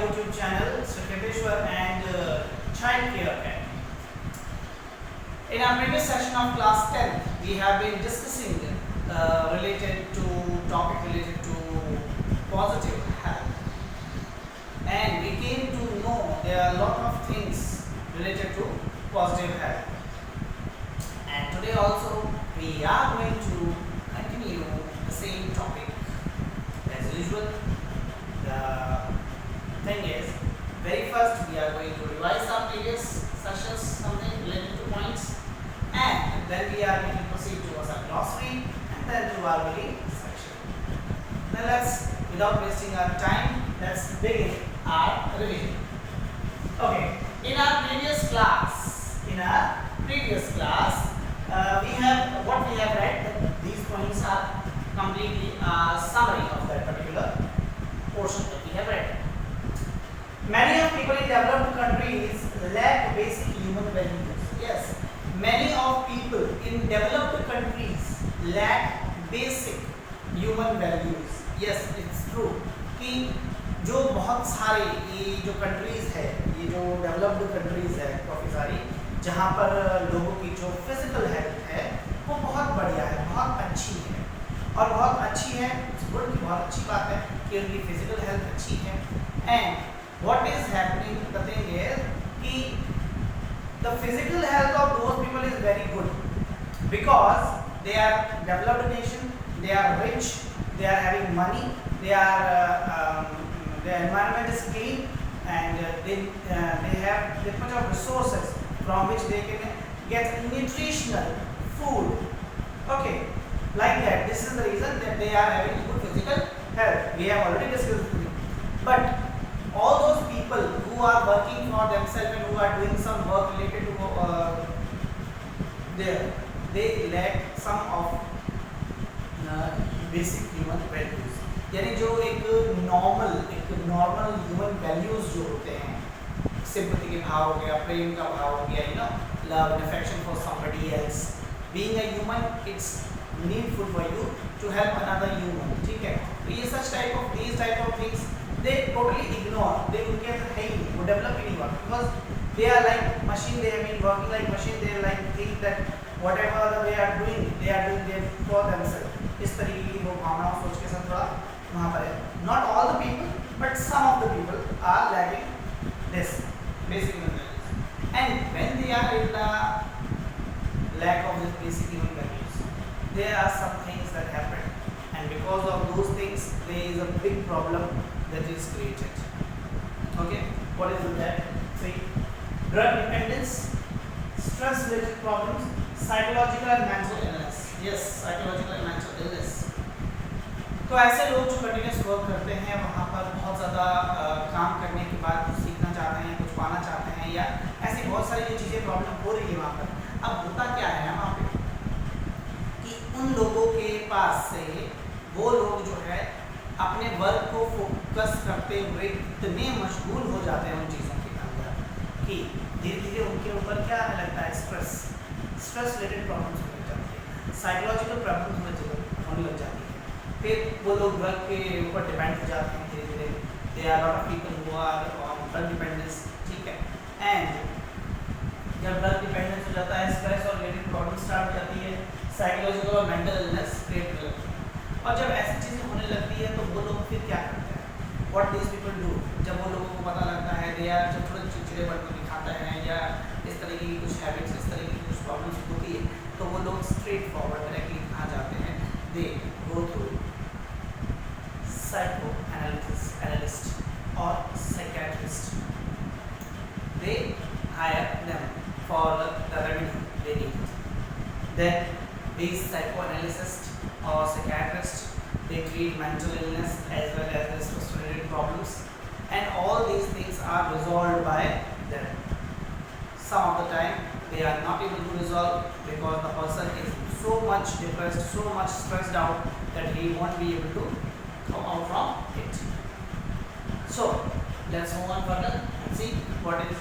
YouTube channel, Sukheteshwar and Child Care Academy. In our previous session of class 10, we have been discussing related to topic related to positive health, and we came to know there are a lot of things related to positive health. And today also we are going to continue the same topic as usual. The thing is, very first we are going to revise our previous sessions, something related to points, and then we are going to proceed towards our glossary and then to our reading section. Now let's, without wasting our time, let's begin our revision. Okay, in our previous class, we have what we have read. These points are completely a summary of that particular portion that we have read. Many of people in developed countries lack basic human values. Yes, many of people in developed countries lack basic human values. Yes, it's true कि जो बहुत सारे ये जो countries है, ये जो developed countries है काफ़ी सारी, जहाँ पर लोगों की जो फिजिकल हेल्थ है वो बहुत बढ़िया है, बहुत अच्छी है, और बहुत अच्छी है, गुड की बहुत अच्छी बात है कि उनकी फिजिकल हेल्थ अच्छी है. And what is happening, the thing is कि the physical health of those people is very good because they are developed nation, they are rich, they are having money, their environment is clean, and they have that much of resources from which they can get nutritional food. Okay, like that. This is the reason that they are having good physical health. We have already discussed it. But all those people who are working for themselves and who are doing some work related to they lack some of basic human values, यानी जो एक normal human values जो होते हैं, sympathy के भाव हो गया, प्रेम का भाव हो गया, love and affection for somebody else. Being a human, it's needful for you to help another human. ठीक है, तो ये these type of things they totally ignore. they उनके अंदर है ही नहीं, वो डेवलप ही नहीं हुआ, because they are like machine. They have been working like machine. They like think that whatever they are doing them for themselves. इस तरीके की वो भावना सोच के साथ थोड़ा वहाँ पर है. Not all the people but some of the people are lacking this basic human values, and when they are in the lack of this basic human values, there are some things that happen, and because of those things there is a big problem that is created. Okay, what is that? See, drug dependence, stress related problems, psychological and mental illness. Yes, psychological and mental illness. तो ऐसे लोग जो continuous work करते हैं, वहाँ पर बहुत ज़्यादा काम करने के बाद कुछ सीखना चाहते हैं, कुछ पाना चाहते हैं, या ऐसी बहुत सारी जो चीज़ें प्रॉब्लम हो रही है वहाँ पर. अब होता क्या है वहाँ पे कि उन लोगों के पास से वो लोग जो है अपने वर्क को फोकस करते हुए इतने मशगूल हो जाते हैं उन चीज़ों के अंदर कि धीरे धीरे उनके ऊपर क्या आने लगता है, स्ट्रेस रिलेटेड प्रॉब्लम्स होने लग जाती है, साइकोलॉजिकल प्रॉब्लम्स होने लग जाती है. फिर वो लोग ड्रग के ऊपर डिपेंड हो जाते हैं धीरे धीरे. They are lot of people who are on drug dependence. ठीक है, एंड जब ड्रग डिपेंडेंस हो जाता है, स्ट्रेस और रिलेटेड प्रॉब्लम स्टार्ट हो जाती है, साइकोलॉजिकल और मेंटल इलनेस क्रिएट हो जाती है. और जब ऐसी चीज़ें होने लगती है तो वो लोग फिर क्या करते हैं, व्हाट दीज पीपल डू, जब वो लोगों को पता लगता है दे आर जब थोड़े चिड़चिड़े बनकर दिखाते हैं या इस तरीके की कुछ हैबिट्स, इस तरीके की कुछ प्रॉब्लम्स होती है, तो वो लोग स्ट्रेट फॉरवर्ड डायरेक्टली कहाँ जाते हैं, they go through psychoanalyst और psychiatrist. They hire them for the remedy they need. Then these psychoanalysts or psychiatrists, they treat mental illness as well as the stress-related problems, and all these things are resolved by them. Some of the time they are not able to resolve because the person is so much depressed, so much stressed out that he won't be able to come out from it. So let's move on further and see what is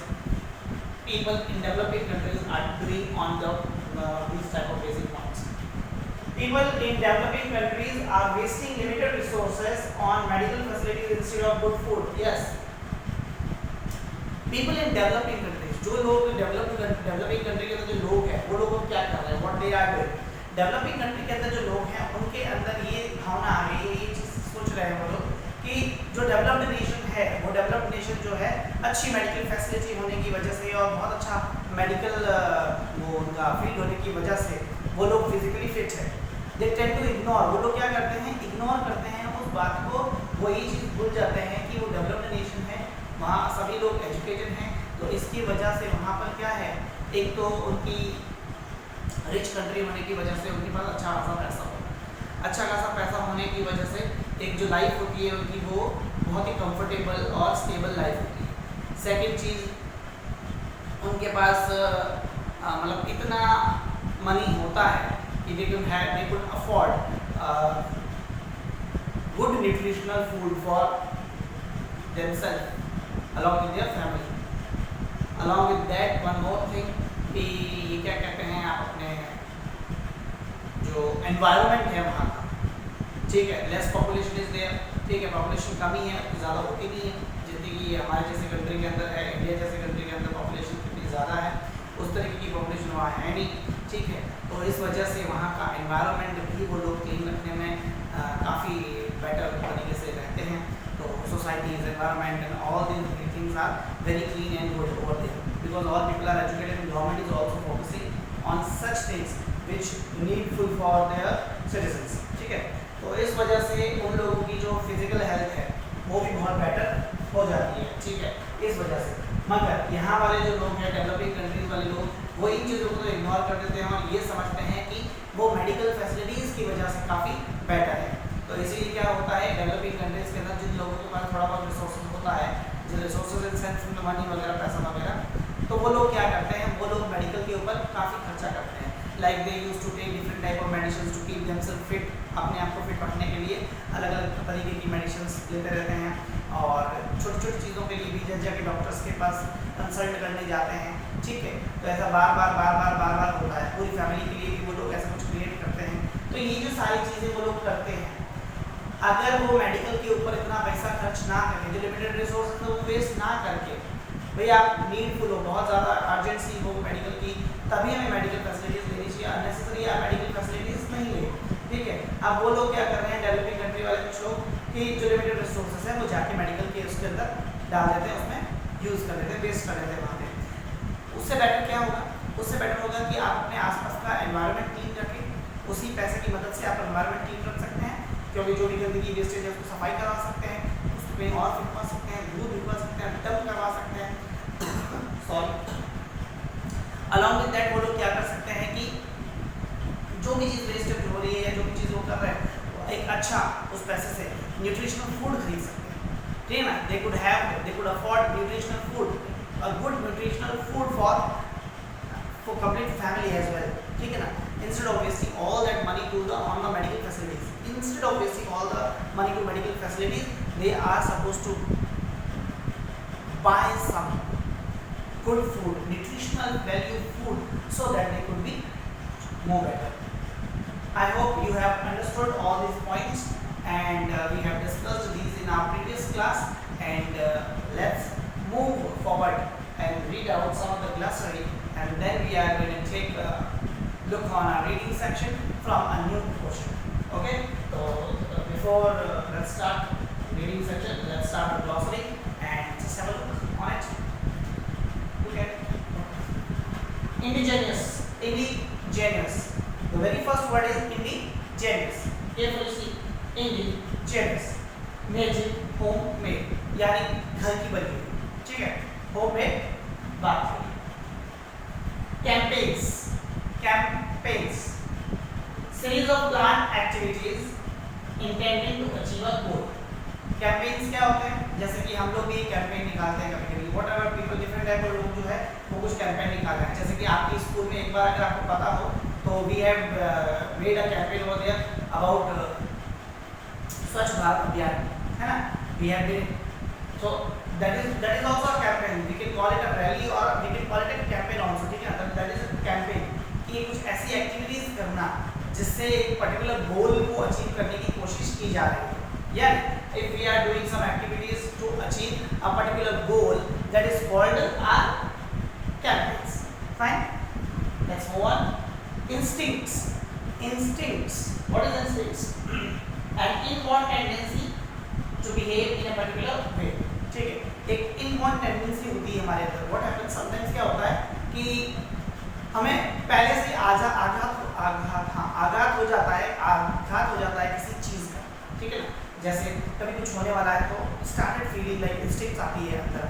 people in developing countries are doing on these type of basic points. People in developing countries are wasting limited resources on medical facilities instead of good food. Yes, people in developing countries, जो लोग developing country के अंदर जो लोग हैं वो लोग क्या कर रहे हैं, what they are doing. Developing country के अंदर जो लोग हैं उनके अंदर ये भावना आ गई है, ये चीज़ सोच रहे हैं वो लोग कि जो डेवलप्ड नेशन है वो डेवलप्ड नेशन जो है अच्छी मेडिकल फैसिलिटी होने की वजह से और बहुत अच्छा मेडिकल वो उनका फील्ड होने की वजह से वो लोग फिजिकली फिट है। दे टेंड टू इग्नोर, वो लोग क्या करते हैं, इग्नोर करते हैं उस बात को, वो ये चीज़ भूल जाते हैं कि वो डेवलप्ड नेशन है, वहाँ सभी लोग एजुकेटेड हैं, तो इसकी वजह से वहाँ पर क्या है, एक तो उनकी रिच कंट्री होने की वजह से उनके पास अच्छा खासा पैसा होता है, अच्छा खासा पैसा होने की वजह से एक जो लाइफ होती है उनकी वो बहुत ही कंफर्टेबल और स्टेबल लाइफ होती है। सेकंड चीज़ उनके पास मतलब इतना मनी होता है कि they could afford good nutritional food for themselves along with their family. Along with that one more thing कि ये क्या कहते हैं आप अपने जो एनवायरनमेंट है वहाँ का, ठीक है, लेस पॉपुलेशन इज देयर, ठीक है, पॉपुलेशन कमी है, ज़्यादा होती नहीं है जितनी कि हमारे जैसे कंट्री के अंदर है, इंडिया जैसे कंट्री के अंदर पॉपुलेशन कितनी ज़्यादा है, उस तरीके की पॉपुलेशन वहाँ है नहीं, ठीक है, तो इस वजह से वहाँ का एनवायरनमेंट भी वो लोग क्लीन रखने में काफ़ी बेटर तरीके से रहते हैं। तो societies, environment and all these things are very clean and good over there because all people are educated and government is also focusing on such things which needful for their citizens, ठीक है, तो इस वजह से उन लोगों की जो फिजिकल हेल्थ है वो भी बहुत बेटर हो जाती है, ठीक है, इस वजह से। मगर यहाँ वाले जो लोग हैं डेवलपिंग कंट्रीज वाले लोग वो इन चीज़ों को तो इग्नोर कर देते हैं और ये समझते हैं कि वो मेडिकल फैसिलिटीज़ की वजह से काफ़ी बेटर है। तो इसीलिए क्या होता है, डेवलपिंग कंट्रीज के अंदर जिन लोगों के पास थोड़ा बहुत रिसोर्सेज होता है, जो रिसोर्सेज इन सेंस में मनी वगैरह पैसा वगैरह, तो वो लोग क्या करते हैं, वो लोग मेडिकल के ऊपर काफ़ी खर्चा करते हैं। Like they use to take different type of medicine to keep themselves fit, अपने आप को फिट रखने के लिए अलग अलग तरीके की मेडिसिन लेते रहते हैं और छोटी छोटी चीज़ों के लिए भी जब जाके डॉक्टर्स के पास कंसल्ट करने जाते हैं, ठीक है, तो ऐसा बार बार होता है। पूरी फैमिली के लिए भी वो लोग ऐसा कुछ क्रिएट करते हैं। तो ये जो सारी चीज़ें वो लोग करते हैं, अगर वो मेडिकल के ऊपर इतना पैसा खर्च ना करके, जो लिमिटेड रिसोर्स है वो वेस्ट ना करके, भाई आप नीडफुल हो, बहुत ज़्यादा अर्जेंसी हो मेडिकल की, तभी हमें मेडिकल फैसिलिटीज़ लेनी चाहिए। अननेसेसरी आप मेडिकल फैसिलिटीज़ नहीं ले, ठीक है। अब वो लोग क्या कर रहे हैं, डेवलपिंग कंट्री वाले कुछ लोग कि जो लिमिटेड रिसोर्सेज है वो जाके मेडिकल के उसके अंदर डाल देते हैं, उसमें यूज़ कर देते हैं, वेस्ट कर देते हैं वहाँ पे। उससे बेटर क्या होगा, उससे बेटर होगा कि आप अपने आसपास का एनवायरनमेंट क्लीन रखें, उसी पैसे की मदद से आप एनवायरनमेंट क्लीन रख सकते हैं, क्योंकि जो भी गंदगी वेस्टेज है उसको सफाई करवा सकते हैं, उसको कहीं और फिटवा सकते हैं, दूध भिजवा सकते हैं, डंप करवा सकते हैं सॉरी। अलॉन्ग विद दैट वो लोग क्या कर सकते हैं कि जो भी चीज़ वेस्टेज हो रही है, जो भी चीज़ वो कर रहे हैं, एक अच्छा उस पैसे से न्यूट्रिशनल फूड खरीद सकते हैं, ठीक है ना। They could afford nutritional food, a good nutritional food for complete family as well, ठीक है ना। Instead of wasting all that money on the medical facilities, instead of wasting all the money to medical facilities, they are supposed to buy some good food, nutritional value food, so that they could be more better. I hope you have understood all these points, and we have discussed these in our previous class, and let's move forward and read out some of the glossary, and then we are going to take look on our reading section from a new portion. Okay, so before let's start reading section, let's start with glossary and just have a look on it. Okay, indigenous. The very first word is indigenous. Carefully see, indigenous. Magic, homemade, यानी घर की बनी हुई, ठीक है, homemade बात हुई। Campaigns, series of planned activities intended to achieve a goal. Campaigns क्या होते हैं, जैसे कि हम लोग भी कैंपेन निकालते हैं कभी-कभी, whatever people different type of लोग जो है वो कुछ कैंपेन निकाल रहे हैं। जैसे कि आपकी स्कूल में एक बार अगर आपको पता हो तो we have made a campaign over there about स्वच्छ भारत अभियान, है ना, we have been, so that is also a campaign. We can call it a rally or we can call it a campaign also, ठीक है ना। that is a campaign कि कुछ ऐसी एक्टिविटीज करना जिससे एक पर्टिकुलर गोल को अचीव करने की कोशिश की जा रही है। Yeah, if we are doing some activities to achieve a particular goal, that is called our capillaries. Fine. Let's move on. Instincts. What is instincts? An inborn tendency to behave in a particular way. ठीक है, एक inborn tendency होती है हमारे अंदर. What happens sometimes क्या होता है कि हमें पहले से आघात हो जाता है किसी चीज का. ठीक है ना, जैसे कभी कुछ होने वाला है तो started feeling like instincts आती है अंदर.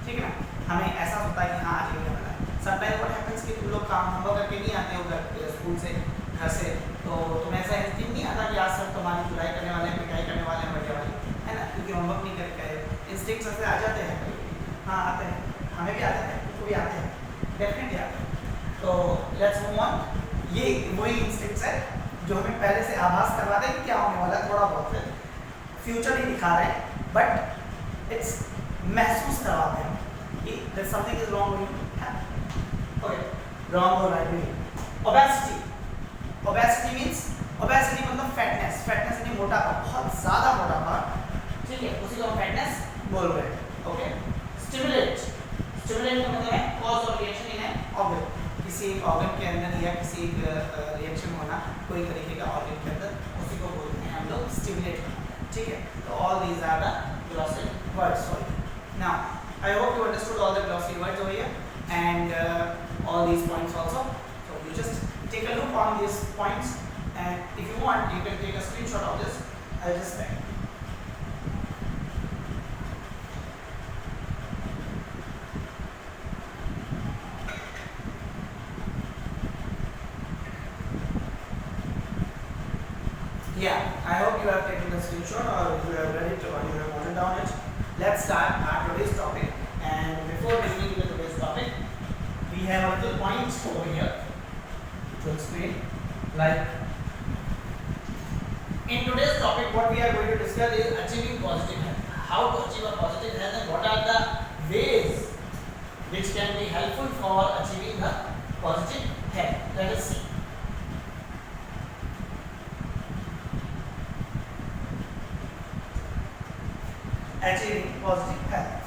ठीक है ना, हमें ऐसा होता है कि हाँ आज ये होने वाला है. Sometimes what happens कि तुम लोग काम होमवर्क करके नहीं आते हो स्कूल से, घर से, तो तुम्हें ऐसा इंस्टिंक्ट नहीं आता कि आज सर तुम्हारी धुलाई करने वाले हैं, पिटाई करने वाले हैं, बढ़िया वाली, है ना, क्योंकि होमवर्क नहीं करके आए. इंस्टिंक्ट्स ऐसे आ जाते हैं. हाँ आते हैं, हमें भी आते हैं, तुमको भी आते हैं, डेफिनेटली आते हैं. तो लेट्स मूव ऑन. ये वही इंस्टिंक्ट्स है जो हमें पहले से आभास करवा दें कि क्या होने वाला है. थोड़ा बहुत है, फ्यूचर नहीं दिखा रहे हैं, बट इट्स महसूस करवाते हैं कि there something is wrong with you. Okay, wrong और राइट नहीं. ओबेसिटी मतलब फैटनेस यानी मोटापा, बहुत ज्यादा मोटापा. ठीक है, उसी को हम फैटनेस बोल रहे हैं. ओके. स्टिमुलेंट का मतलब है कॉज और रिएक्शन इन एन ऑर्गन. किसी एक ऑर्गन के अंदर या किसी एक रिएक्शन होना कोई तरीके का ऑर्गन के अंदर, उसी को बोलते हैं हम लोग स्टिमुलेट. ठीक है, तो all these are the glossary words for you. Now I hope you understood all the glossary words over here and all these points also. So you just take a look on these points, and if you want you can take a screenshot of this. I'll just back. Yeah, I hope you have taken the screenshot or you have read it or you have noted down it. Let's start our today's topic, and before beginning with today's topic, we have a little points over here to explain. Like in today's topic, what we are going to discuss is achieving positive health. How to achieve a positive health and what are the ways which can be helpful for achieving the positive health. Let us see. Achieving positive health.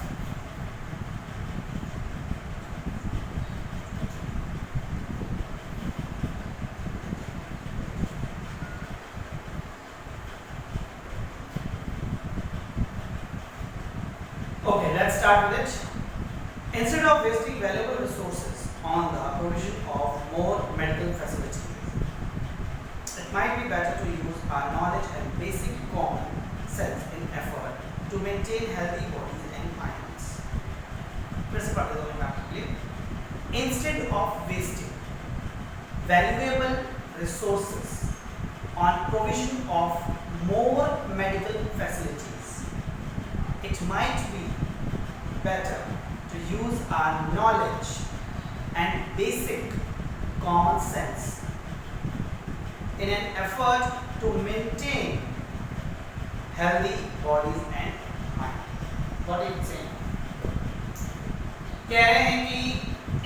Okay, let's start with it. Instead of wasting valuable resources on the provision of more medical facilities, it might be better to use our knowledge and basic common sense in effort to maintain healthy bodies and minds. Instead of wasting valuable resources on provision of more medical facilities, it might be better to use our knowledge and basic common sense in an effort to maintain healthy bodies and mind. What is it saying? कह रहे हैं कि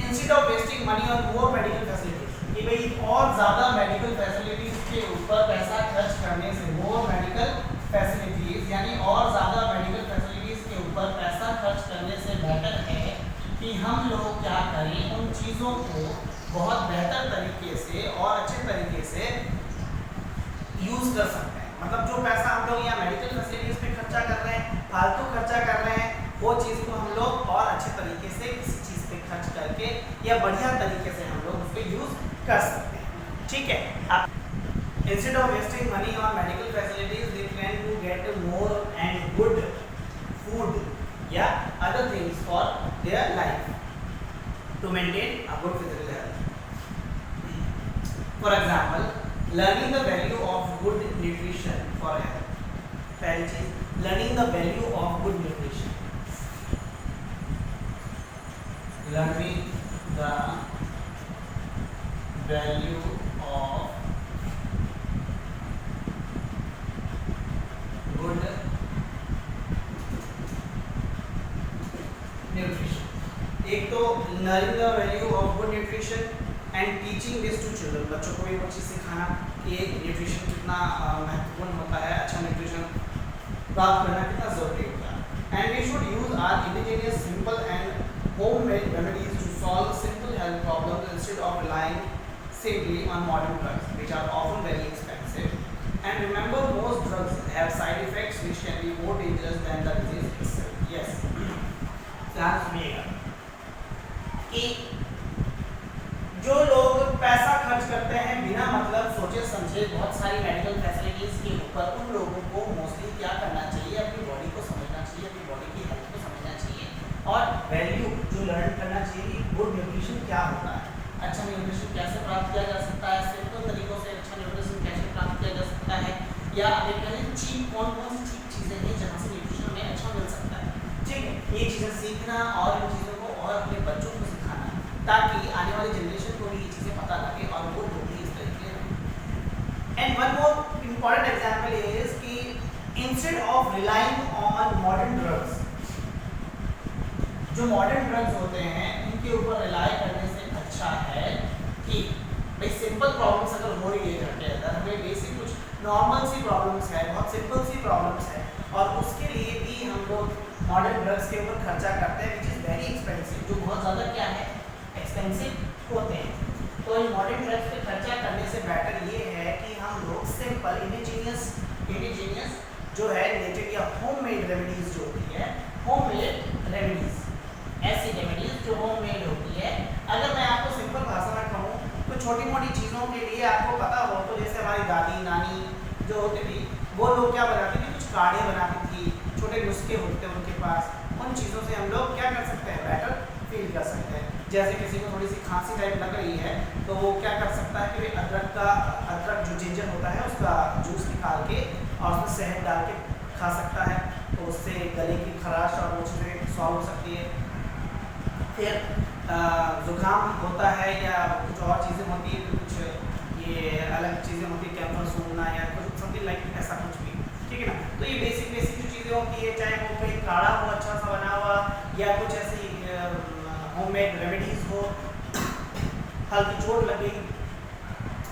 instead of wasting money on more medical facilities, कि भाई और ज़्यादा medical facilities के ऊपर पैसा खर्च करने से, more medical facilities यानी और ज़्यादा medical facilities के ऊपर पैसा खर्च करने से बेहतर है कि हम लोग क्या करें, उन चीज़ों को बहुत बेहतर तरीके से और अच्छे तरीके से यूज़ कर सकते हैं. मतलब जो पैसा हम लोग यहाँ मेडिकल फैसिलिटीज पे खर्चा कर रहे हैं, फालतू खर्चा कर रहे हैं, वो चीज़ को हम लोग और अच्छे तरीके से किसी चीज़ पे खर्च करके या बढ़िया तरीके से हम लोग उसको यूज़ कर सकते हैं. ठीक है. Instead of wasting money on medical facilities, they plan to get more and good food, yeah, other things for their life to maintain a good physical health. For example, learning the value of good nutrition for health. पहली चीज, learning the value of good nutrition. Learning the value of good nutrition. एक तो learning the value of good nutrition and teaching this to children. बच्चों को भी वो चीज़ सिखाना कि एक न्यूट्रिशन कितना महत्वपूर्ण होता है, अच्छा न्यूट्रिशन प्राप्त करना कितना ज़रूरी होता है. And we should use our indigenous, simple and homemade remedies to solve simple health problems instead of relying simply on modern drugs, which are often very expensive. And remember, most drugs have side effects which can be more dangerous than the disease itself. Yes. ध्यान सुनिएगा कि जो लोग पैसा खर्च करते हैं बिना मतलब सोचे समझे बहुत सारी मेडिकल फैसिलिटीज के ऊपर, उन लोगों को मोस्टली क्या करना चाहिए, अपनी बॉडी को समझना चाहिए, अपनी बॉडी की हेल्थ को समझना चाहिए और वैल्यू जो लर्न करना चाहिए कि गुड न्यूट्रिशन क्या होता है, अच्छा न्यूट्रिशन कैसे प्राप्त किया जा सकता है, सिंपल तरीकों से अच्छा न्यूट्रिशन कैसे प्राप्त किया जा सकता है, या अभी चीप कौन कौन सी चीप चीज़ें हैं जहाँ से न्यूट्रिशन हमें अच्छा मिल सकता है। ठीक है, ये चीज़ें सीखना और इन चीज़ों को और अपने बच्चों को सिखाना, ताकि आने वाली जनरेशन को भी ये चीज़ें पता लगे और वो लोग भी इस तरीके से। And one more important example is कि instead of relying on modern drugs, जो मॉडर्न ड्रग्स होते हैं उनके ऊपर रिलाई करने से अच्छा है कि भाई सिंपल प्रॉब्लम्स अगर हो रही है घर के अंदर, हमें बेसिक कुछ नॉर्मल सी प्रॉब्लम्स है, बहुत सिंपल सी प्रॉब्लम्स है और उसके लिए भी हम लोग मॉडर्न ड्रग्स के ऊपर खर्चा करते हैं, विच इज़ वेरी एक्सपेंसिव, जो बहुत ज़्यादा क्या है एक्सपेंसिव होते हैं। तो इन मॉडर्न ड्रग्स पे खर्चा करने से बेटर ये है कि हम लोग सिंपल इंडिजीनियस जो है नेचर या होममेड रेमेडीज जो होती है, होममेड रेमेडीज, ऐसी रेमेडीज जो होममेड होती है। अगर मैं आपको सिंपल भाषा में कहूँ तो छोटी मोटी चीज़ों के लिए आपको पता हो तो जैसे हमारी दादी नानी जो होती थी वो लोग क्या बनाती थी, कुछ काढ़े बनाती थी, छोटे नुस्खे होते हैं उनके पास, उन चीज़ों से हम लोग क्या कर सकते हैं, बेटर फील कर सकते हैं। जैसे किसी को थोड़ी सी खांसी टाइप लग रही है तो वो क्या कर सकता है कि अदरक जो जिंजर होता है उसका जूस निकाल के और उसमें शहद डाल के खा सकता है, तो उससे गले की खराश और वो चीज़ें सॉल्व हो सकती है। फिर ज़ुकाम होता है या कुछ और चीज़ें होती है, कुछ ये अलग चीज़ें होती है, कैंसर सूंघना या कुछ समथिंग लाइक ऐसा कुछ भी, ठीक है ना। तो ये बेसिक जो चीज़ें होती है, चाहे वो कोई काढ़ा हो अच्छा सा बना हुआ या कुछ ऐसी होममेड रेमेडीज़ हो, हल्की चोट लगी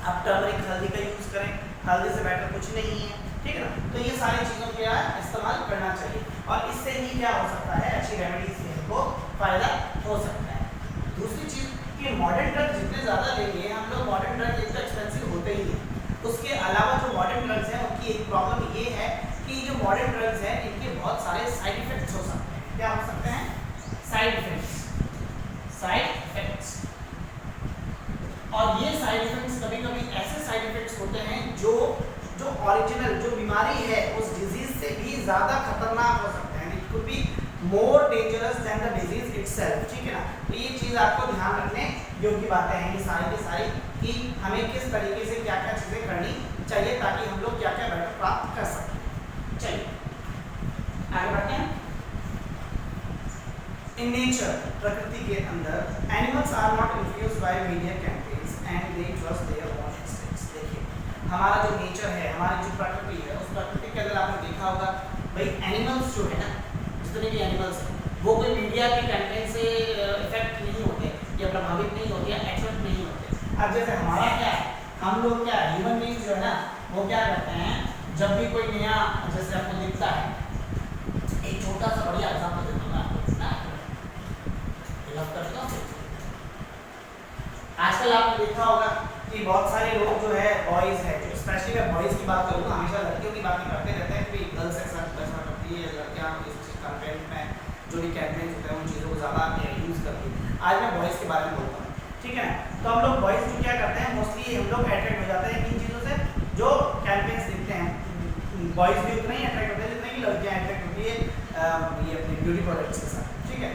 आप टर्मरिक हल्दी का यूज़ करें, हल्दी से बेटर कुछ नहीं है, ठीक है ना। तो ये सारी चीज़ों का इस्तेमाल करना चाहिए और इससे ही क्या हो सकता है, अच्छी रेमेडीज से हमको फ़ायदा हो सकता है। दूसरी चीज़ कि मॉडर्न ड्रग जितने ज़्यादा लेंगे हम लोग, मॉडर्न ड्रग इतना एक्सपेंसिव होते ही हैं। उसके अलावा जो मॉडर्न ड्रग्स हैं उनकी एक प्रॉब्लम ये है कि जो मॉडर्न ड्रग्स हैं इनके बहुत सारे साइड इफ़ेक्ट्स हो सकते हैं। क्या हो सकते हैं? Side effects. और ये साइड इफ़ेक्ट्स कभी कभी ऐसे साइड इफ़ेक्ट्स होते हैं जो ओरिजिनल जो बीमारी है उस डिजीज से भी ज़्यादा खतरनाक हो सकते हैं। It could be more dangerous than the disease itself, ठीक है ना। तो ये चीज़ आपको ध्यान रखने योग्य बातें हैं ये सारी की सारी, कि हमें किस तरीके से क्या क्या चीज़ें करनी चाहिए ताकि हम लोग क्या क्या बेटर प्राप्त कर सकें। चलिए आगे बढ़ते हैं। इन नेचर, प्रकृति के अंदर, animals are not influenced by media campaigns and they trust their own instincts. देखिए हमारा जो नेचर है, हमारी जो प्रकृति है, उस प्रकृति के अंदर आपने देखा होगा भाई एनिमल्स जो है ना, जितने भी एनिमल्स हैं वो कोई मीडिया के कैंपेन से इफेक्ट नहीं होते या प्रभावित नहीं होते या अट्रैक्ट नहीं होते। अब जैसे हमारा क्या है, हम लोग क्या ह्यूमन बीइंग्स जो है ना वो क्या करते हैं, जब भी कोई नया जैसे आपको दिखता है, एक छोटा सा बढ़िया एग्जाम्पल देता हूँ आपको ना, लव करता हूँ। आजकल आपने देखा होगा कि बहुत सारे लोग जो है बॉयज़ है, जो स्पेशली मैं बॉयज़ की बात करूँगा, हमेशा लड़कियों की बात नहीं करते रहते हैं कि गर्ल्स के साथ ऐसा करती है, लड़कियाँ इस कंटेंट में जो भी कैंपेन्स होते हैं उन चीज़ों को ज़्यादा यूज़ करती है। आज मैं बॉयज़ के बारे में बोलता हूँ, ठीक है ना। तो हम लोग बॉयज़ जो क्या करते हैं, मोस्टली हम लोग अट्रैक्ट हो जाते हैं किन चीज़ों से, जो कैंपेन्स दिखते हैं। बॉयज़ भी उतना ही अट्रैक्ट होते हैं जितना कि लड़कियाँ अट्रैक्ट होती है ये अपने ब्यूटी प्रोडक्ट्स के साथ, ठीक है।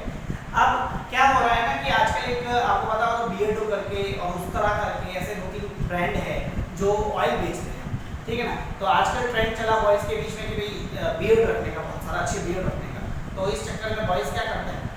अब क्या हो रहा है ना कि आजकल एक आपको पता हो तो बियर्डो करके और उस तरह करके ऐसे 2-3 ब्रांड है जो ऑयल बेचते हैं, ठीक है ना। तो आजकल ट्रेंड चला बॉयज़ के बीच में कि भाई बियर्ड रखने का, बहुत सारा अच्छी बियर्ड रखने का। तो इस चक्कर में बॉयज़ क्या करते हैं,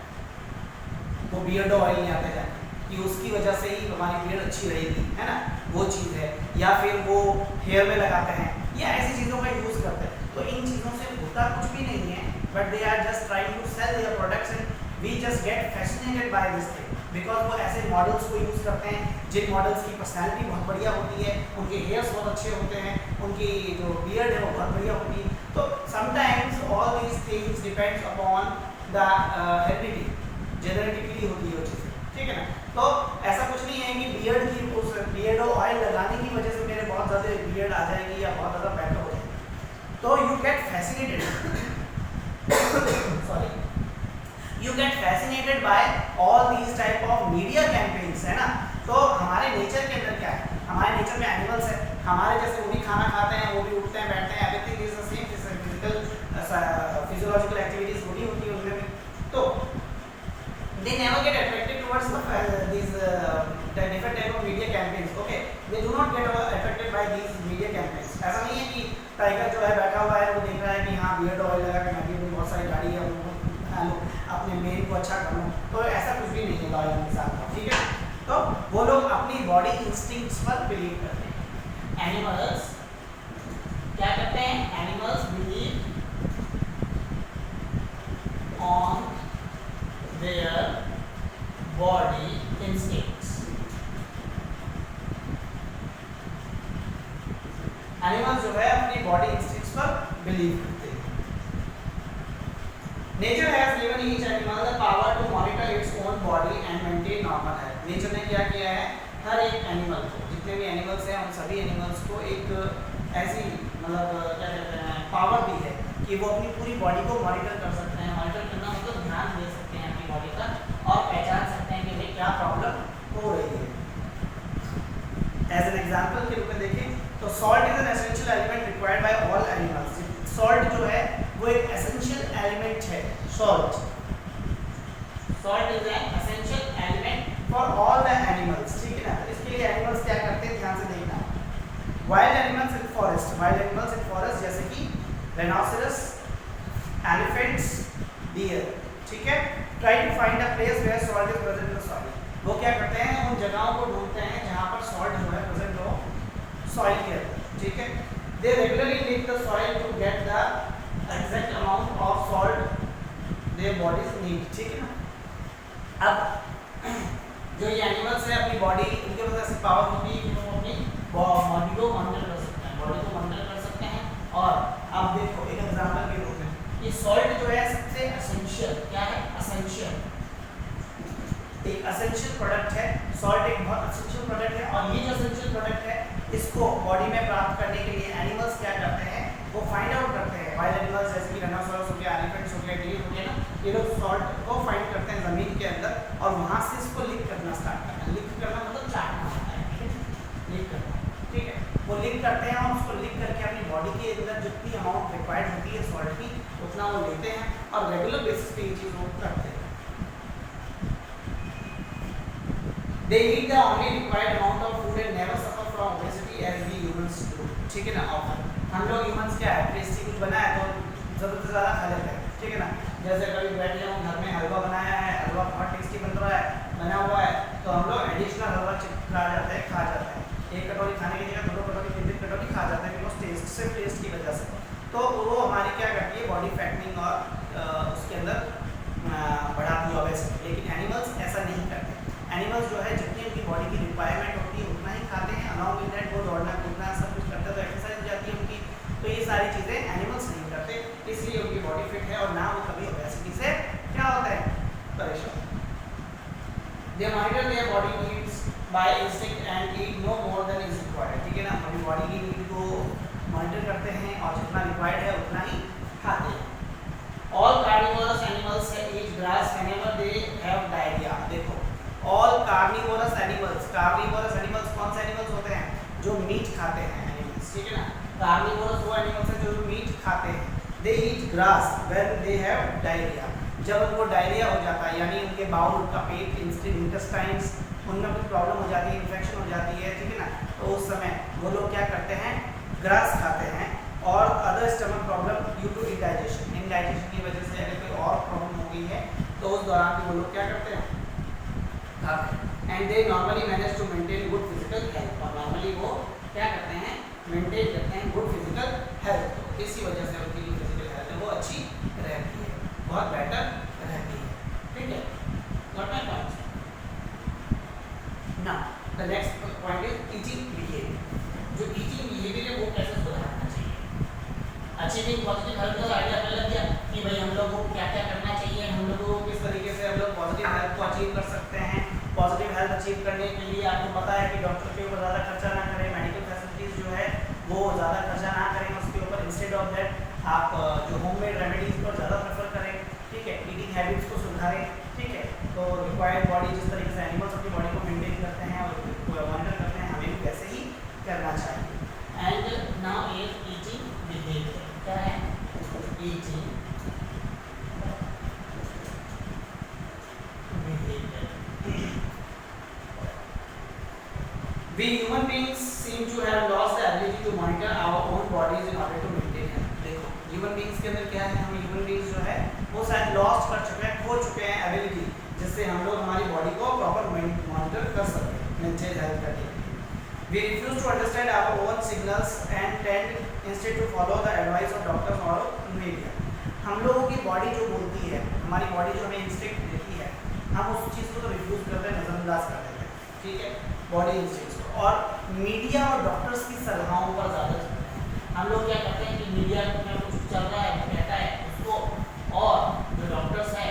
वो बियर्डो ऑयल नहीं आते जाते कि उसकी वजह से ही हमारी बियर्ड अच्छी रहेगी, है ना, वो चीज़ है। या फिर वो हेयर में लगाते हैं या ऐसी चीज़ों का यूज़ करते हैं। तो इन चीज़ों से होता कुछ भी नहीं है, but they are just trying to sell their products and we just get fascinated by this thing, because वो ऐसे मॉडल्स को यूज़ करते हैं जिन मॉडल्स की पर्सनैलिटी बहुत बढ़िया होती है, उनके हेयर्स बहुत अच्छे होते हैं, उनकी जो बियर्ड है वो बहुत बढ़िया होती है। तो sometimes all these things depends upon the heredity, genetically होती है वो चीज़ें, ठीक है ना। तो ऐसा कुछ नहीं है कि बियर्ड की उस बियर्ड ऑयल लगाने की वजह से मेरे बहुत ज़्यादा बियर्ड आ जाएगी या बहुत ज़्यादा बेटर हो जाएगी। तो you get fascinated sorry you get fascinated bye all these type of media campaigns, है ना। तो हमारे नेचर के अंदर क्या है, हमारे नेचर में एनिमल्स है, हमारे जैसे वो भी खाना खाते हैं, वो भी उठते हैं बैठते हैं, everything is the same, physical physiological activities वो भी होती है उनमें भी। तो they never get attracted towards these different type of media campaigns, okay, they do not get attracted by these media campaigns। ऐसा नहीं है कि टाइगर जो है बैठा हुआ है वो देख रहा है कि हाँ बियर्ड ऑयल लगा के मैं भी बहुत सारी गाड़ी है वो बना लूँ अपने मेन को अच्छा कर लूँ, तो ऐसा कुछ भी नहीं है लॉयल के साथ, ठीक है। तो वो लोग अपनी बॉडी इंस्टिंक्ट्स पर बिलीव करते हैं। एनिमल्स क्या करते हैं, animals believe on their body instincts। Animals जो है अपनी बॉडी इंस्टिंक्ट्स पर बिलीव करते हैं। Nature has given each animal the power to monitor its own body and maintain normal health. Nature ने क्या किया है, हर एक एनिमल को, जितने भी एनिमल्स हैं उन सभी एनिमल्स को एक ऐसी मतलब क्या कहते हैं पावर दी है कि वो अपनी पूरी बॉडी को मॉनिटर कर सकते हैं। मॉनिटर करना मतलब ध्यान दे सकते हैं अपनी बॉडी का और पहचान सकते हैं कि भाई क्या प्रॉब्लम हो रही है। एज एन एग्जांपल के रूप में देखें तो salt is an essential element required by all animals. Salt जो है वो एक एसेंशियल एलिमेंट है। Salt is an essential element for all the animals, ठीक है ना। तो इसके लिए एनिमल्स क्या करते हैं, ध्यान से देखना। वाइल्ड एनिमल्स इन फॉरेस्ट, जैसे कि rhinoceros, elephants, deer, ठीक है। Try to find a place where salt is present in the soil। वो क्या करते हैं, उन जगहों को ढूंढते हैं जहाँ पर सॉल्ट जो है प्रेजेंट हो सॉइल के अंदर, ठीक है। They regularly lick the soil to get the exact amount of salt their bodies need, ठीक है ना। अब जो ये एनिमल्स है अपनी बॉडी, उनके पास ऐसी पावर होती है कि वो अपनी बॉडी को मॉनिटर कर सकते हैं, और अब देखो एक एग्जांपल के रूप में ये सॉल्ट जो है सबसे एसेंशियल, क्या है, एसेंशियल, एक एसेंशियल प्रोडक्ट है। सॉल्ट एक बहुत एसेंशियल प्रोडक्ट है और ये जो एसेंशियल प्रोडक्ट है इसको बॉडी में प्राप्त करने के लिए एनिमल्स क्या करते हैं, वो फाइंड आउट करते हैं। वाइल्ड एनिमल्स जैसे कि राइनोसोरस हो गया, एलिफेंट्स हो गया, डीर हो गया ना, ये लोग सॉल्ट को फाइंड करते हैं ज़मीन के अंदर और वहाँ से इसको लिक करना स्टार्ट करना। लिक करना मतलब चाटना होता है, ठीक है, लिक करना, ठीक है। वो लिक करते हैं और उसको लिक करके अपनी बॉडी के अंदर जितनी अमाउंट रिक्वायर्ड होती है सॉल्ट की उतना वो लेते हैं और रेगुलर बेसिस पे ये चीज़ वो करते हैं। They eat the only required amount of food and never suffer from obesity as we humans do, ठीक है ना। ऑफन हम लोग ह्यूमंस क्या है, टेस्टी कुछ बना है तो ज़रूरत से ज़्यादा खा लेते हैं, ठीक है ना। जैसे कभी बैठ जाऊँ घर में हलवा बनाया है, हलवा बहुत टेस्टी बन रहा है, बना हुआ है, तो हम लोग एडिशनल हलवा खा जाते हैं। एक कटोरी खाने की जगह 2 कटोरी 3 कटोरी खा जाते हैं बिकॉज टेस्ट की वजह से। तो वो हमारी क्या करती है, बॉडी फैटनिंग और उसके अंदर बढ़ाती है ओबेसिटी। लेकिन एनिमल्स ऐसा नहीं करते। एनिमल्स जो है जितनी उनकी बॉडी की रिक्वायरमेंट होती है उतना ही खाते हैं। अलॉन्ग विद दैट वो दौड़ना कूदना सब कुछ करते हैं तो एक्सरसाइज हो जाती है उनकी। तो ये सारी चीज़ें एनिमल्स नहीं करते, इसलिए उनकी बॉडी फिट है और ना वो कभी ओबेसिटी से क्या होता है, परेशान। They monitor their body needs by instinct and eat no more than is required, ठीक है ना। अपनी बॉडी की नीड को मॉनिटर करते हैं और जितना रिक्वायर्ड है उतना ही खाते हैं। All carnivorous animals eat grass whenever they have diarrhea। देखो all carnivorous animals कौन से एनिमल्स होते हैं, जो मीट खाते हैं एनिमल्स, ठीक है ना। कार्निवोरस वो एनिमल्स हैं जो मीट खाते हैं। They eat grass when they have diarrhea। जब उनको डायरिया हो जाता है यानी उनके बाउल, उनका पेट, इंटेस्टाइन्स उनमें कुछ प्रॉब्लम हो जाती है, इन्फेक्शन हो जाती है, ठीक है ना। तो उस समय वो लोग क्या करते हैं, ग्रास खाते हैं। और other stomach problem due to indigestion की वजह से अगर कोई और प्रॉब्लम हो गई है तो उस दौरान भी वो लोग क्या करते हैं, खाते हैं। And they normally manage to maintain good physical health. और नॉर्मली वो क्या करते हैं, मेंटेन करते हैं गुड फिजिकल हेल्थ। तो इसी वजह से उनकी जो फिजिकल हेल्थ है वो अच्छी रहती है, बहुत बेटर रहती है, ठीक है। Got my point. Now the next point is eating behaviour. जो ईटिंग बिहेवियर है वो कैसे सुधारना चाहिए। अचीविंग पॉजिटिव हेल्थ का आइडिया पहले लग गया कि भाई हम लोग को क्या क्या करना चाहिए, हम अचीव कर सकते हैं। पॉजिटिव हेल्थ अचीव करने के लिए आपको पता है कि डॉक्टर के ऊपर ज़्यादा खर्चा ना करें, मेडिकल फैसिलिटीज़ जो है वो ज़्यादा खर्चा ना करें उसके ऊपर, इंस्टेड ऑफ दैट आप जो होममेड रेमेडीज़ पर ज़्यादा प्रेफर करें, ठीक है, ईटिंग हैबिट्स को सुधारें, ठीक है। तो रिक्वायर्ड बॉडी जिस तरीके से एनिमल्स अपनी बॉडी को मेंटेन करते हैं और मॉनिटर करते हैं, हमें भी वैसे ही करना चाहिए। And now is eating behaviour, क्या है eating We human beings seem to have lost the ability to monitor our own bodies in order to maintain health. देखो human beings के अंदर क्या है, हम human beings जो है वो शायद लॉस्ट कर चुके हैं, खो चुके हैं एबिलिटी, जिससे हम लोग हमारी बॉडी को प्रॉपर मॉनिटर कर सकें, मेंटेन हेल्थ करने के लिए। We refuse to understand our own signals and tend instead to follow the advice of doctors or media. हम लोगों की बॉडी जो बोलती है, हमारी बॉडी जो हमें इंस्टिंक्ट देती है, हम उस चीज़ को तो रिफ्यूज करते हैं, नज़रअंदाज कर देते हैं, ठीक है, बॉडी इंस्टिंक्ट्स को, और मीडिया और डॉक्टर्स की सलाहों पर ज़्यादा चलते हैं। हम लोग क्या करते हैं कि मीडिया में कुछ चल रहा है कहता है उसको, और जो डॉक्टर्स है,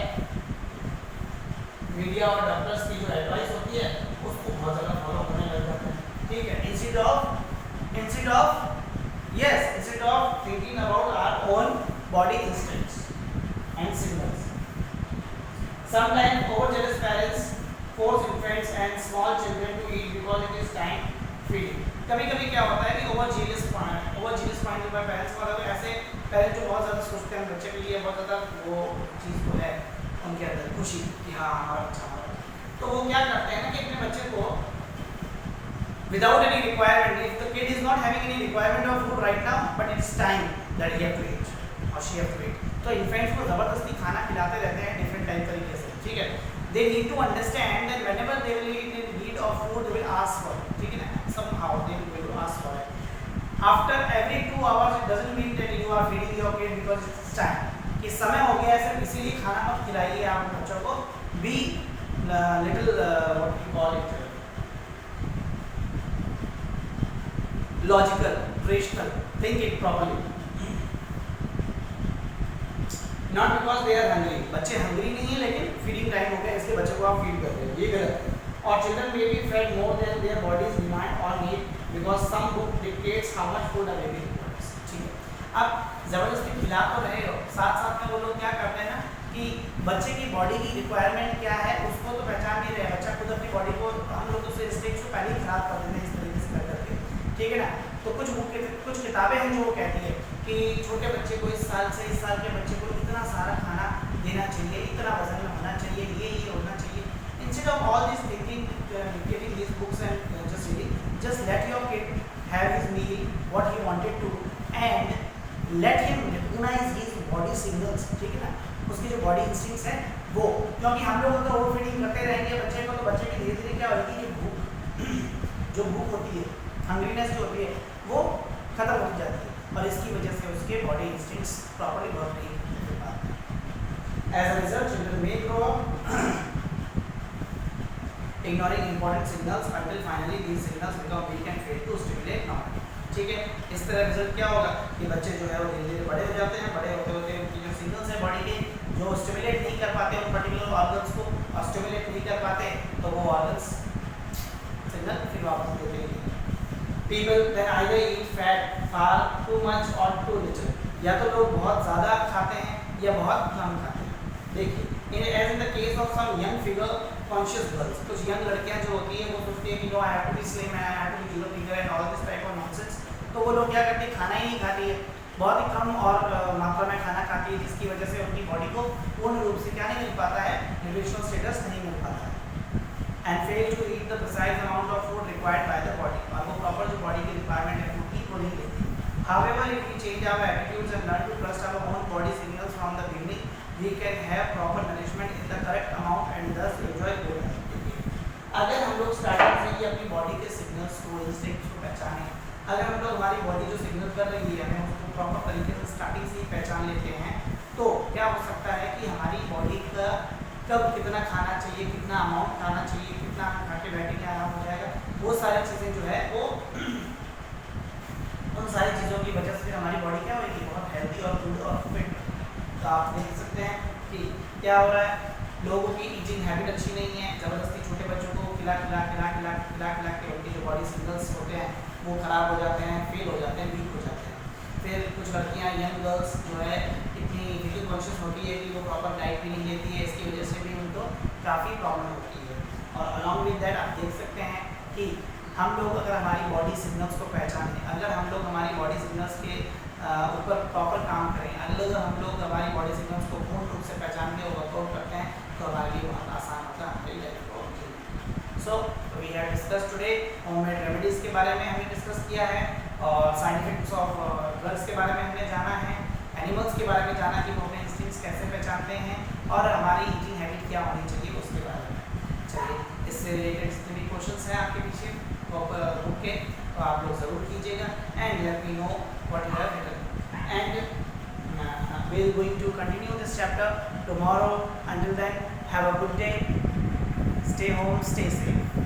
मीडिया और डॉक्टर्स की जो एडवाइस होती है उसको बहुत ज़्यादा फॉलो करने लग जाते हैं, ठीक है, instead of thinking about our own body instincts and signals. Sometimes overzealous parents force infants and small children to eat because it is time feeding. कभी-कभी क्या होता है कि overzealous parents जो पेरेंट्स मतलब ऐसे पेरेंट्स जो बहुत ज़्यादा सोचते हैं बच्चे के लिए, बहुत ज़्यादा वो चीज़ को है उनके अंदर खुशी कि हाँ हमारा अच्छा हमारा, तो वो क्या करते हैं ना कि अपने बच्चे को without any requirement, if the kid is not having any requirement of food right now, but it's time that he have to eat. तो इन्फेंट्स को ज़बरदस्ती खाना खिलाते रहते हैं डिफरेंट टाइप तरीके से, ठीक है। They need to understand that whenever they will in need of food they will ask for, ठीक है ना, somehow they will ask for it after every 2 hours. It doesn't mean that you are feeding your kid because it's time, कि समय हो गया है सिर्फ इसीलिए खाना मत खिलाइए आप बच्चों को। Be little what you call it logical, rational, think it properly, not because they are hungry. बच्चे हंग्री नहीं है लेकिन फीडिंग टाइम हो गया इसलिए बच्चे को आप फीड कर रहे हैं, ये गलत है। और children may be fed more than their bodies demand और need because some book dictates how much food a baby requires, ठीक है। आप ज़बरदस्ती खिला तो रहे हो, साथ साथ में वो लोग क्या करते हैं ना कि बच्चे की बॉडी की रिक्वायरमेंट क्या है उसको तो पहचान नहीं रहे, बच्चा खुद अपनी बॉडी को, हम लोग तो इंस्टिंक्ट्स को पहले ही खराब कर देते हैं इस तरीके से कर करके, ठीक है ना। तो कुछ किताबें हैं जो वो कहती है कि छोटे बच्चे को इस साल के बच्चे को इतना सारा खाना देना चाहिए, इतना वजन में होना चाहिए, ये होना चाहिए। Instead of all this thinking giving this books and just let your kid have his meal what he wanted to and let him recognise his body signals, ठीक है ना, उसकी जो बॉडी इंस्टिंक्ट्स है वो, क्योंकि हम लोग अगर ओवर फीडिंग करते रहेंगे बच्चे को तो बच्चे की धीरे धीरे क्या होगी कि जो भूख होती है, हंग्रीनेस जो होती है वो खत्म हो जाती है, और इसकी वजह से उसके बॉडी इंस्टिंक्ट्स प्रॉपर्ली वर्क नहीं कर पाते। As a result children may grow up ignoring important signals until finally these signals become weak and fail to stimulate normally, ठीक है। इस तरह रिजल्ट क्या होगा कि बच्चे जो है वो धीरे धीरे बड़े हो जाते हैं, बड़े होते होते उनकी जो सिग्नल्स है बॉडी के जो स्टिमुलेट नहीं कर पाते उन पर्टिकुलर ऑर्गन्स को, और स्टिमुलेट नहीं कर पाते तो वो ऑर्गन्स सिग्नल फिर वापस देते हैं। People then either eat fat far too much or too little, या तो लोग बहुत ज़्यादा खाते हैं या बहुत कम खाते हैं। देखिए as in the case of some young figure conscious girls, कुछ यंग लड़कियां जो होती हैं वो सोचती है कि no I have to be slim, I have to be zero figure and all this type of nonsense, तो वो लोग क्या करती है खाना ही नहीं खाती है, बहुत ही कम और मात्रा में खाना खाती है, जिसकी वजह से उनकी बॉडी को पूर्ण रूप से क्या नहीं मिल पाता है, न्यूट्रिशनल स्टेटस नहीं मिल पाता है and fail to eat the precise amount of food required by the body, और वो प्रॉपर जो बॉडी की रिक्वायरमेंट है फूड की वो नहीं लेती। However, if we change our attitudes and learn to trust our own body signals from the beginning, we can have proper nourishment in the correct amount and thus enjoy good health. अगर हम लोग starting से ही अपनी body के signals को, instincts को पहचानें, अगर हम लोग हमारी बॉडी जो सिग्नल कर रही है हमें उसको प्रॉपर तरीके से स्टार्टिंग से ही पहचान लेते हैं, तो क्या हो सकता है कि हमारी बॉडी का कब कितना खाना चाहिए, कितना अमाउंट खाना चाहिए, कितना हम खा के बैठेंगे आराम हो जाएगा, वो सारी चीज़ें जो है वो उन सारी चीज़ों की वजह से फिर हमारी बॉडी क्या होगी, बहुत हेल्दी और गुड और फिट। तो आप देख सकते हैं कि क्या हो रहा है, लोगों की ईटिंग हैबिट अच्छी नहीं है, ज़बरदस्ती छोटे बच्चों को खिला के उनके जो बॉडी सिग्नल्स होते हैं वो ख़राब हो जाते हैं, फेल हो जाते हैं, वीक हो जाते हैं। फिर कुछ लड़कियां, यंग गर्ल्स जो है इतनी फिजिकल कॉन्शियस होती है कि वो प्रॉपर डाइट भी नहीं लेती है, इसकी वजह से भी उनको काफ़ी प्रॉब्लम होती है। और अलॉन्ग विद दैट आप देख सकते हैं कि हम लोग अगर हमारी बॉडी सिग्नल्स को पहचानें, अगर हम लोग हमारी बॉडी सिग्नल्स के ऊपर प्रॉपर काम करें, अगर हम लोग हमारी बॉडी सिग्नल्स को पूर्ण रूप से पहचान के वर्कआउट करते हैं तो हमारे लिए बहुत आसान होता है हमारी लाइफ को जीना। So we have discuss today homemade remedies के बारे में हमने डिस्कस किया है, और साइड इफेक्ट्स ऑफ ड्रग्स के बारे में हमने जाना है, एनिमल्स के बारे में जाना कि वो अपने इंस्टिंक्ट्स कैसे पहचानते हैं, और हमारी ईटिंग हैबिट क्या होनी चाहिए उसके बारे में। चलिए, इससे रिलेटेड जितने भी क्वेश्चंस हैं आपके पीछे बुक के, तो आप लोग ज़रूर कीजिएगा and let me know what you have written, and we are going to continue this chapter tomorrow. Until then, have a good day, stay home, stay safe.